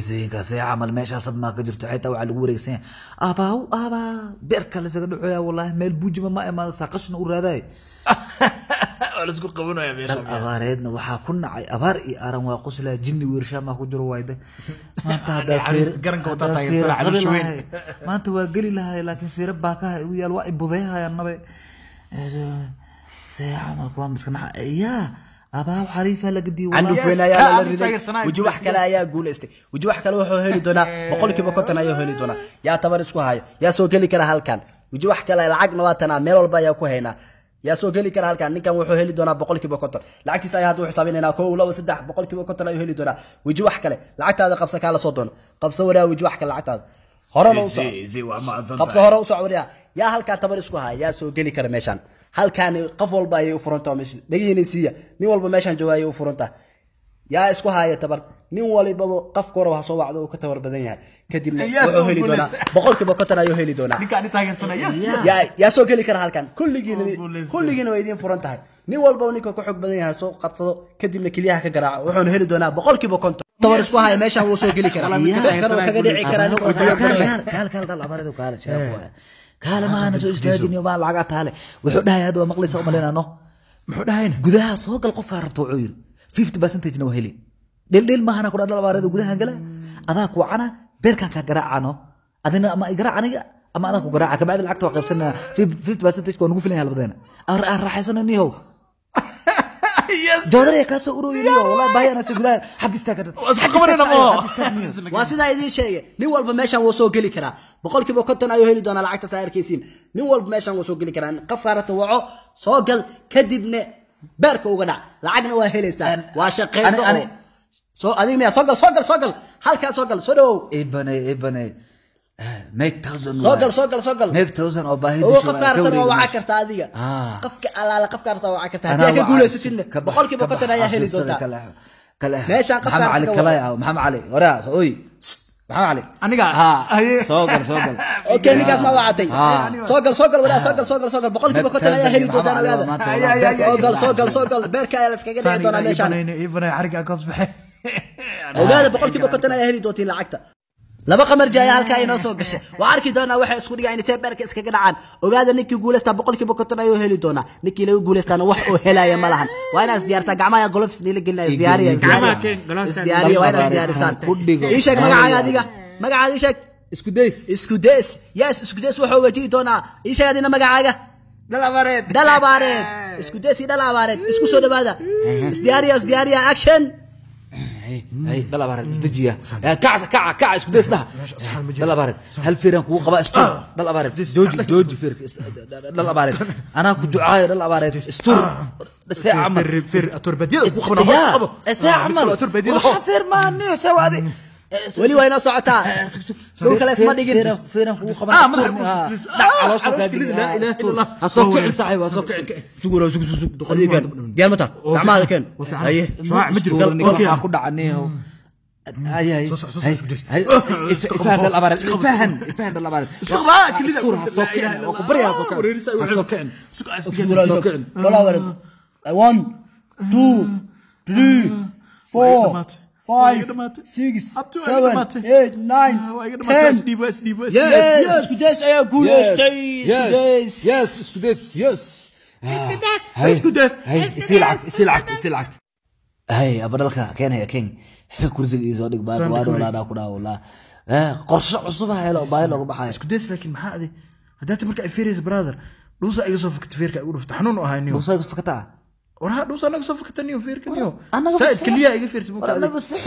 زين كاسي عمل ماشي أصب ما كجرت حتى وعلى الورق سين أبا بيرك اللي سجد عيا والله مال بوج ما ساقشنا وراداي ولا سكو قبنا يا بيش أباريدنا وحكنا عي أباري أرم وقصلا جني ورشا ما كجرو وايده ما أنت هذا فير قرنك وطاطا يصير على شوين ما أنت واقلي لها لكن في ربك ويا الوقت بضيها يا النبي سي عمل كوام بس كنا يا أبا وحريفة لقدي عنده فينا يا الرجال وجوح كلا يا قول استي وجوح كلا وحو هلي دونا بقول كيف كنتنا يا هلي دونا يا تبر اسكو هاي يا سو كلي كلا هالكان وجوح كلا لعق نواتنا ميل والبا يا كو هينا يا سو كلي كلا هالكان نكان وحو هلي دونا بقول كيف كنت لعقتي ساي هادو حسابيننا كو لو سدح بقول كيف كنتنا يا هلي دونا وجوح كلا لعقت هذا قبسه كلا صدون قبسه ورا وجوح كلا لعقت هذا هرا زي وما أظن قبسه هرا وسع ورا يا هالكان تبر اسكو هاي يا سو كلي كلا ميشان halkaan qof walba ay u furantaa meesha dhageynaysiya nin walba meeshan joogaay u furantaa yaa isku haaya tabar nin waliba qof koor wax soo wacdo oo ka tabar badan yahay kadibna wuxuu heli doonaa boqolkiiba konton ayuu heli doonaa ninka aan taageersanay yaa soo geli kara halkaan kulligiina way idin furan tahay nin walba ninka ku xog badan yahay soo qabsado kadibna kaliyaha ka garaaco wuxuu heli doonaa boqolkiiba konton tabar isku haaya meesha wuu soo geli karaa kaga dhici karaa kaal abaaradu kaal sheeko كاله ما أنا سو استاذني وما العقا تاله وحده هذا ومقلي سو ملينا نو محده هنا جذاها سوق القف عرفت وعيل 50% نوهلي دل ما هنا كنا دل بارد وجذاها قلا أذاك وعنا بيركان كجراء عنه أذن أما إجراء عنه أما أذاك وجراء كبعد العقد وقف سنة في 50% كون نقول هلا بدينا راح يصير نيهو جودري كاسو أورو يليو والله باي أنا سجدا حق استكت واسيدا يدين شيء نوال بمشان وسوق لي كرا بقول كيف كنت أنا يهلي دون العقد سائر كيسين نوال بمشان وسوق لي كرا قفارة وعو سوقل كدبنا بارك وقنا العقد وهلي سان واشقين سو أديم يا سوقل هالك سوقل سودو ابني ميك 1000 سوقل ميك 1000 أو باهي هو قفكارته وعكرت هذه قفك على قفكارته وعكرت هذه كقولة ستين بقول كيف كنت أنا يهلي دوتا كلا ليش أنقف محمد علي كلا محمد علي ورا أوي محمد علي أنا قاعد سوقل أوكي نقاس ما وعتي سوقل ولا سوقل بقول كيف كنت أنا يهلي دوتا هذا سوقل بيركا يا لسكجد دونا ليش أنا ابني عرق قصب وهذا بقول كيف كنت أنا يهلي دوتي لعقته لما قمر جاي halka inoo soo gashay waarki doona waxa isku dhigaa in seebarka iskaga dhacaan ogaada ninkii guuleysta boqolkiiba konton ayuu heli doona ninkii lagu guuleystana wax oo helaya ma lahan waa inaad diyaartaa gacmaha gloves nila gelina diyaariya waa inaad diyaarisan ii sheeg magacaaga ii sheeg isku days yes isku days wuxuu wajihi doona ii sheeg adina magacaaga dalabareed isku days isku soo dhawaada diyaariya action هاي دلا بارد استجيا كع اسكو دسنا دلا بارد هل فيران كو قبا استور دلا بارد جوج فيرك دلا بارد انا كو جعاي دلا بارد استور ساعه عمل فير تربديد كو خبنا ساعه عمل تربديد فير ما ني سوادي ولي وين صعتا لو كلا اسما دغين فيران كو قبا استور على صوت لا اله الا الله اسوق صاحب اسوق سوق دقيقه قال متى اعمال كان اي شواع مجري waxa ku dhacanay هاي فهد الأبارد فهد الأبارد اسكبها كل اسطورها سوكعن وكبريها سوكعن ولا ورد 1 2 3 4 5 6 7 8 9 10 yes كداس يا قول يس سلعت هاي أبدالك كان هي كين كرسي يزودك بعد ولا دا كدا ولا قرش عصبها هلا بايلو بحاي اسكدس لكن ما هذه هدات مركا فيريز برادر دوسا ايغا سو فكت فيركا يقولوا فتحنون هاينيو دوسا فكتا ورها دوسا انا سو فكتنيو فيركنيو سايد كليا ايغا فيرس بوكا انا بس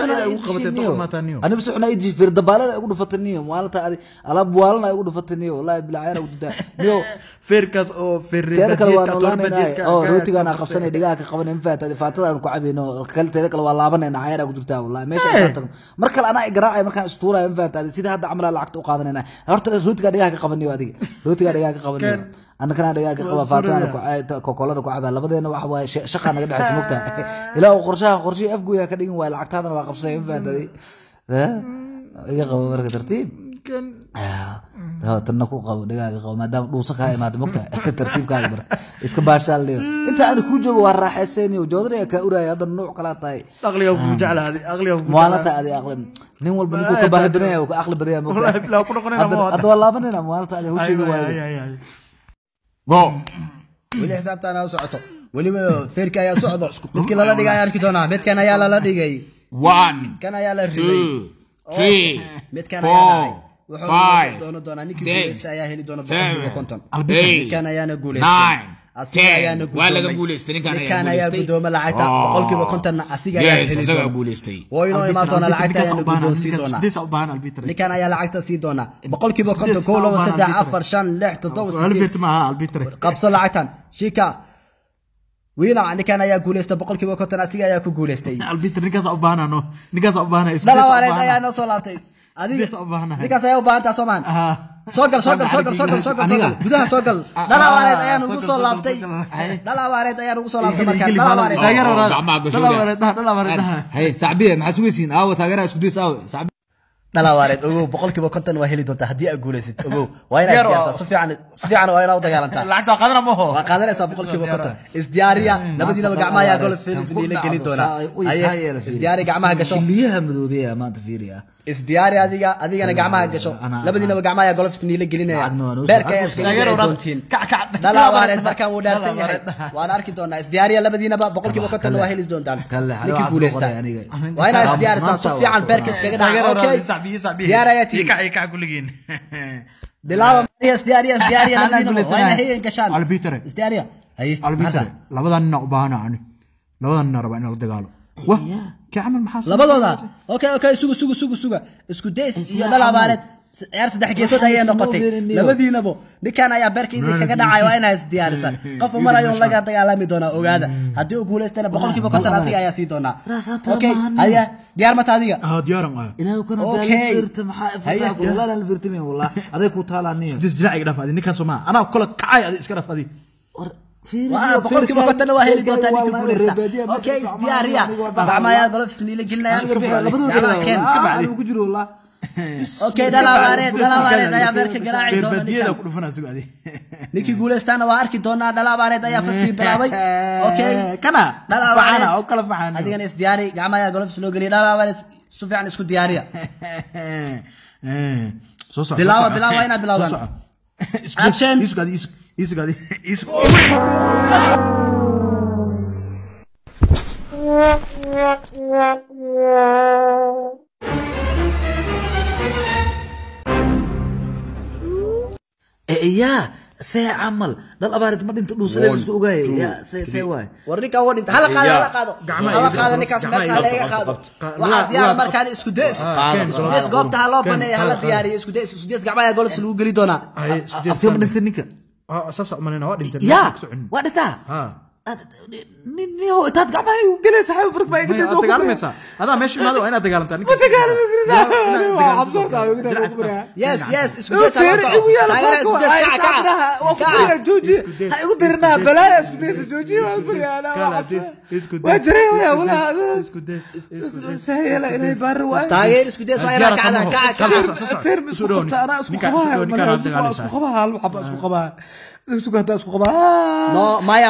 انا بس احنا يجي فير دباله ايغو دفتنيو مالتا ادي على بوالنا ايغو دفتنيو والله بالعير وددا نيو فيركاس او فير بديك او روتيغا انا قبسني دغا ka qaban in faata faatada ku cabino kalteeda kala waa laabanayna cayra ku jirtaa wallahi meesha faata markale ana igraacay markaan istuulay in faata sida hadda amala lacagta u qaadanayna horta rootiga dhigaa ka qabaniyo adiga rootiga dhigaa ka qabaniyo أنا كان أدري قبل فاتنا كوكولة كعبة لبدينا واحد شقة نقدر على سمكتها إلا وقرشة أفقو يا كدين والعقد هذا واقف سيف هذا يا قبل مركز ترتيب كان تنا ku qabo dhigaaga qabo maadaama dhuusa ka imaado mogta tartiibkaaga bar iska baashaal leeyo inta aan ku joogo waa raaxaysanay joodariga ka uraya hada nooc kala tahay aqliga ku jecel hadi aqliga maalta adi aqli nin walba ninkuu ka baahi badan yahay aqli badan yahay mogta wallahi bilaa ku noqonayna hada walaabanina maalta adi hawsheega waayo go weli xisaabtaan oo socoto weliba feerka ayaa socdo dadkii lala dhigay arki doonaa midkan ayaa lala dhigay 1 kan ayaa la riday 2 midkan ayaa dhacay 3 wuxuu doono doonaa ninkii guuleystay ayaa heli doona 150 midkan ayaana guuleystay asiga ayaana waa laga guuleystay ninkan ayaa gudooma lacagta 150 asiga ayaa heli doona guuleystay wayno imaatona lacagta ayaana gudoonsi doona ninkan ayaa lacagta sii doona 150 kow laba saddex afar shan lix toddoba qabso lacagtan shika wiina ninkan ayaa guuleystay 150 asiga ayaa ku guuleystay albitr ninkaas u baahnaano dalawareed ayaa noo soo laabtay adiga ninkaas ayaa u baahantaa Soomaan soo gal gudaha soo gal dalawareed ayaa nagu soo laabtay markaan dalawareed hay saabiye maxaa sugaysiin aaw taageera isku diis aaw saabiye dalawareed ogow 150 waa heli doontaa haddii aad guuleysid ogow waa inaad gaartaa si fiican waa inaad dagaalantaa lacagta qadana ma ho waa qaadanaysaa 150 isdiyaariya labadiina gacmaha ayaa golf fields la gelin doona isdiyaari gacmaha gasho liyaha madoobiya maanta fiiriya isdiyaari adigana gacmaha gasho labadiina gacmaha ayaa golf fields la gelinaya beerka ayaa iska doontiin dalawareed markaan uu dhaarsan yahay waan arki doonaa isdiyaariya labadiina 150 waa heli doontaan ninkii guuleystay waa inaad isdiyaarisaa si fiican beerka iskaga dhaca okay diyaarayati ka kuligeen bilaaba isdiyaariya labadiina waa inay hayeen gashaan albitr isdiyaariya ay albitr labadan u baahanaa labadan raba in la dagaalo wa ka amal maxaa labadooda okay suga isku days iyo dalabareed ciyaar saddex geesood ayay noqotay labadiinaba ninkan ayaa beerkiisa kaga dhacay waa inay isdiyaarisan qof marayo laga dagaalami doona ogaada hadii uu guuleystana 150 asiga ayaa sii doona okay haya diyaar ma taadiga diyaaran ilaahu kana daalirta maxaa iftaa kullana la firtimeen wallah aday ku taalaaniyo jilaaciga dhaf adi ninkan Soomaa ana kala kacay adi iska dhaf adi boqolkiiba konton waa heli doontaa ninkii guuleysta okay isdiyaariya gacmaha golf isniila gelinayaan labadooda ku jiro wallah okay dalawareed ayaa beerka garaaci doona badiyada ku dhufana sugadi ninkii guuleystana waa arki doonaa dalawareed ayaa fastii bilaabay okay kana dalawareed oo kala faxan adigana isdiyaari gacmaha golf loo geliyo dalawareed si fiican isku diyaariya soo soo bilaaba ina bilaaban action isugadi يا سي عمل دل أبارد ما دنت دوسلي بس كوجاي يا سي واي ورنيكا ودنت هلا قاضو هلا نكاس ماشي هلا قاضو واحد يا مركان اسكو ديس قوبتها لو بني هلا دياري اسكو ديس غعبايا جولف سلو غلي دونا اسيب دنت نيكا اساس مننا ودنت يا ودتا نيو تاد غعبايا غلي صاحب برك باي قديس دغالميسا هذا ماشي مالو انا دغالمت انك يس اسكو ديس جوجي هاي قدرنا بلا اسكو جوجي انا وجري يا ولا سهل الى بر تاير اسكو ديس واير كعدا فيرم اسكو انا اسكو خبا no maya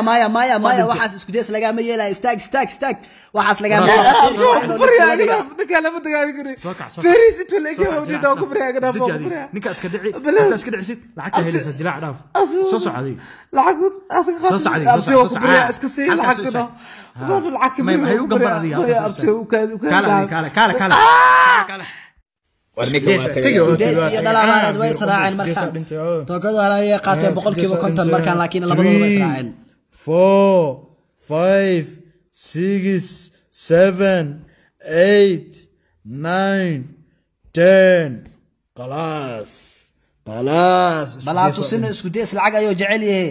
waxaas isku dees laga ma yeelay stack waxaas laga ma ninka iska dhici lacagta helaysa dilaac dhaaf soo socday lacag iska sii lacagna ma u gambar adiga kala dalawareed way israaceen markaan toogada ay qaateen boqolkiiba 50 markaan laakiin labadooda way israaceen 4 5 6 7 8 9 10 خلاص balaatu sin isku dees lacag ayo jecel yahay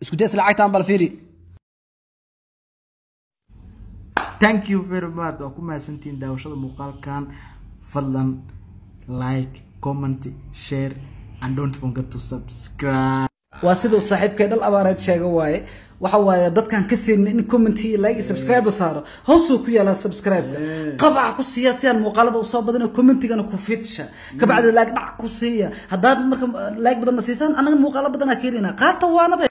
isku dees lacagtaan bal fiiri thank you very much oo kuma santiin daawashada muuqaalkan fadlan like, comment, share, and don't forget to subscribe. waa sidoo saaxiibkay dhal abaareed sheega waaye waxa waaye dadkan ka siin in comment iyo like iyo subscribe saaro hoosoo ku yaala subscribe qabac ku siiya si aan muuqaalada u soo badano commentigana ku fidsha ka bacdi like dhac ku siiya haddaad marka like badan siisan anaga muuqaalo badan ka helina qaata waanada